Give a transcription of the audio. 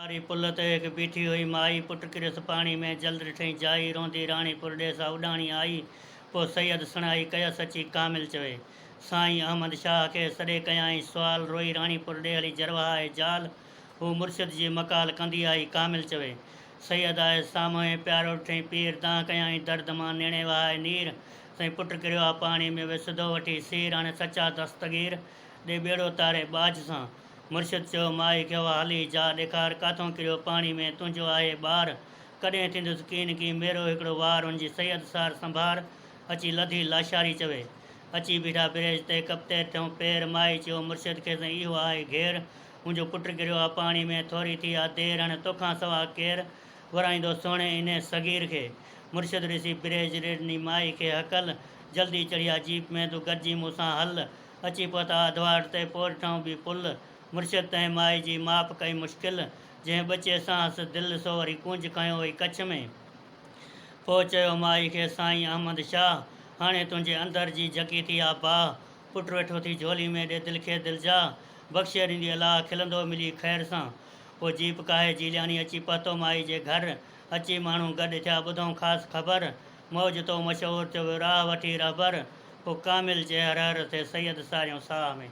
मारी पुल ते हिकु बीठी हुई माई, पुट किरियसि पाणी में जल्द ॾिठई जाई, रोंदी राणी पुरॾे सां उॾाणी आई। पोइ सैयद सुणाई कयसि अची कामिल चवे, साईं अहमद शाह खे सॾे कयाई सुवाल, रोई राणी पुरॾे हली जरवाए जाल। हू मुर्शिद जी मकाल कंदी आई, कामिल चवे, सैयद आहे साम्हूं प्यारो ॾिठई पीर, दां कयाई दर्द मां निणे वहाए नीर। साईं पुट किरियो आहे पाणी में वे सिधो वठी सीर, हाणे सचा दस्तगीर ॾे ॿेड़ो तारे बाज सां। मुर्शिद चयो माई खे हली जा ॾेखार, काथों किरियो पाणी में तुंहिंजो आहे ॿार, कॾहिं थींदुसि कीन की मेरो हिकिड़ो वार, हुनजी सैयद सार संभार। अची लधी लाशारी चवे, अची बीठा ब्रिज ते कपते थियूं पेर, माई चयो मुर्शिद खे साईं इहो आहे घेर, मुंहिंजो पुटु किरियो आहे पाणी में थोरी थी आहे देरि, हाणे तोखां सवा केरु वराईंदो सुहिणे इन सगीर खे। मुर्शिद ॾिसी ब्रिज ॾिनी माई खे हकल, जल्दी चढ़िया जीप में तूं गॾिजी मूंसां हल। अची पहुता अधवाड़ ते पोइ ॾिठऊं बि पुल, मुर्शिद तंहिं माई जी माप कई मुश्किल, जंहिं बचे सांस दिलि सो वरी कुंज खयो हुई कच्छ में। पोइ चयो माई खे साईं अहमद शाह, हाणे तुंहिंजे अंदरि जी झकी थी आहे बाह, पुटु वेठो थी झोली में ॾे दिलि खे दिलि जा, बख़्शे ॾींदी अलाह खिलंदो मिली ख़ैर सां। पोइ जीप काहे जी ॼाणी अची पहुतो माई जे घर, अची माण्हू गॾु थिया ॿुधऊं ख़ासि ख़बर, मौज तो मशहूरु थियो राह वठी रहबर। पोइ कामिल चए हर हर थिए सैयद सारियूं साह में।